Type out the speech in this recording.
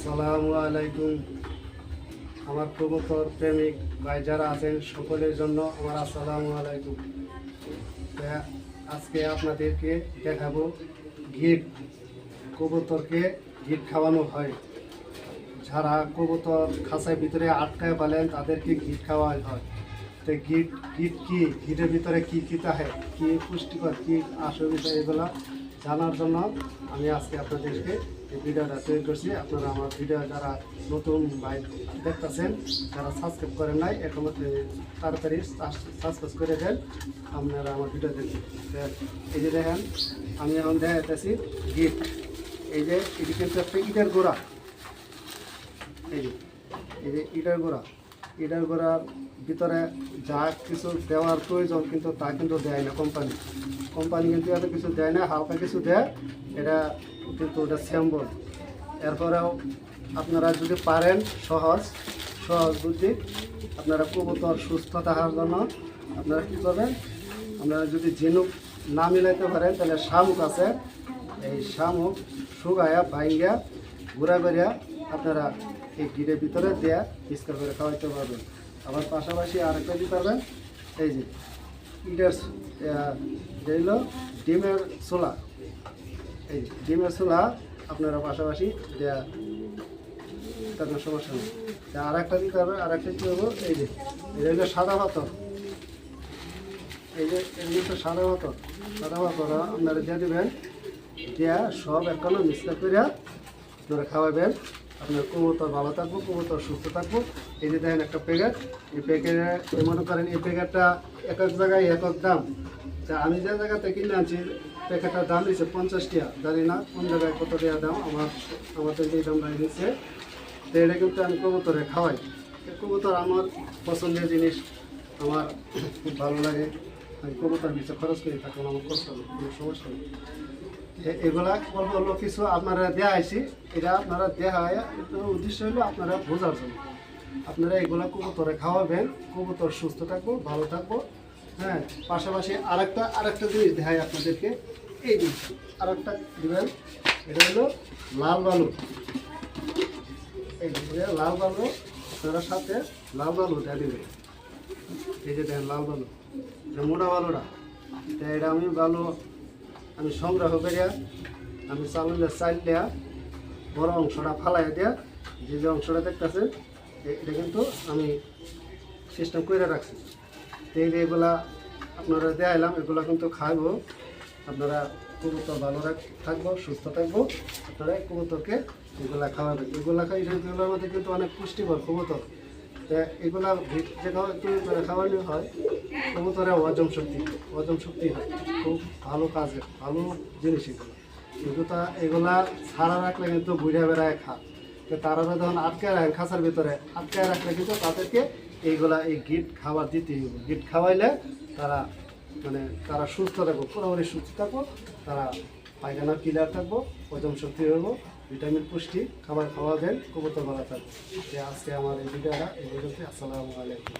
আসসালামু আলাইকুম। আমার কবুতর প্রেমিক ভাই যারা আছেন সকলের জন্য আমার আসসালামু আলাইকুম। আজকে আপনাদেরকে দেখাবো গিট। কবুতরকে গিট খাওয়ানো হয়। যারা কবুতর খাঁচার ভিতরে আটকায় পালেন তাদেরকে গিট খাওয়া হয়। তো গিট গিট কি, গিটের ভিতরে কী কী থাকে, কী পুষ্টিকর, কী আসল বিষয়, এগুলো জানার জন্য আমি আজকে আপনাদেরকে এই ভিডিওটা তৈরি করছি। আপনারা আমার ভিডিও যারা নতুন ভাই দেখতেছেন, যারা সাবস্ক্রাইব করেন নাই, এখন তাড়াতাড়ি সাবস্ক্রাইব করে দেন, আপনারা আমার ভিডিও দেখবেন। এই যে দেখেন, আমি এখন দেখাইতেছি গিট। এই যে এটি কিন্তু একটা ইটের গোড়া, এই যে ইটের গোড়া। ইটের গোড়ার ভিতরে যা কিছু দেওয়ার প্রয়োজন কিন্তু তা কিন্তু দেয় না কোম্পানি কিন্তু এত কিছু দেয় না, হালকা কিছু দেয়। এটা কিন্তু ওটা স্যাম্বল। এরপরেও আপনারা যদি পারেন সহজ বুদ্ধি, আপনারা কবুতর সুস্থ থাকার জন্য আপনারা কী করবেন, আপনারা যদি ঝিনুক না মিলাইতে পারেন তাহলে শামুক আছে, এই শামুক শুকায়া ভাইঙ্গা গুঁড়া করিয়া আপনারা এই গিটের ভিতরে দেয়া পরিষ্কার করে খাওয়াইতে পারবেন। আবার পাশাপাশি আরেকটা দিতে পারবেন, এই যে ইটের হলো ডিমের ছোলা, এই ডিমের ছোলা আপনারা পাশাপাশি দেয়া কোনো সমস্যা নেই। আর একটা দিতে হবে, আর একটা কী হবো, এই যে এটা হলো সাদা পাথর, এই যে এগুলো তো সাদা পাথর আপনারা দিয়ে দেবেন, দেয়া সব এখনো মিক্সচার করিয়া আপনারা খাওয়াবেন। আপনার কবুতর ভালো থাকবো, কবুতর সুস্থ থাকবো। এই যে দেখেন একটা প্যাকেট, এই প্যাকেটে মনে করেন এই প্যাকেটটা এক এক জায়গায় এক এক দাম। তা আমি যে জায়গাতে কিনে আনছি প্যাকেটটার দাম দিচ্ছে 50 টাকা, জানি না কোন জায়গায় কত টাকা দাম, আমাদের এই দাম দিচ্ছে। তো এটা কিন্তু আমি কবুতরে খাওয়াই। কবুতর আমার পছন্দের জিনিস, আমার খুব ভালো লাগে। আমি কবুতর পিছিয়ে খরচ করে থাকলাম, আমার কষ্ট নেই, কোনো সমস্যা নেই। এগুলা অল্প অল্প কিছু আপনারা দেওয়া আইসি, এটা আপনারা দেওয়া হয় উদ্দেশ্য হলো আপনারা বোঝার জন্য। আপনারা এগুলা কবুতরে খাওয়াবেন, কবুতর সুস্থ থাকবো, ভালো থাকবো। হ্যাঁ, পাশাপাশি আরেকটা জিনিস দেখাই আপনাদেরকে, এই জিনিস আরেকটা দেবেন, এটা হলো লাল বালু। এই যে লাল বালু, আপনারা সাথে লাল বালুটা দেবেন। এই যে দেখেন লাল বালু, এটা মোটা বালুটা। তো এটা আমি সংগ্রহ করিয়া আমি চাউলের চাল দেয়া বড় অংশটা ফালাই দেয়া, যে অংশটা দেখতেছে এটা কিন্তু আমি সিস্টেম করে রাখছি। তো এগুলা আপনারা দেখাইলাম, এগুলা কিন্তু খাইব। আপনারা কবুতর ভালো থাকবো, সুস্থ থাকবো। আপনারা কবুতরকে এগুলা খাওয়াবেন, এগুলোর মধ্যে কিন্তু অনেক পুষ্টিকর কবুতর। তো এগুলা যে খাওয়ানো হয় কবুতরে হজম শক্তি হয়, খুব ভালো কাজের ভালো জিনিস এগুলা ছাড়া রাখলে কিন্তু বুঝে বেড়ায় তো তারা যখন আটকায় রাখেন খাঁচার ভিতরে, আটকায় রাখলে কিন্তু তাদেরকে এই গিট খাবার দিতেই হবে। গিট খাওয়াইলে তারা সুস্থ থাকবো, পুরোপুরি সুস্থ থাকবো, তারা পায়খানা ক্লিয়ার থাকবো, হজম শক্তি হইব, ভিটামিন পুষ্টি খাবার খাওয়াবেন, কবুতর ভালো থাকবো। আজকে আমার এই ভিডিওটা এই পর্যন্ত। আসসালামু আলাইকুম।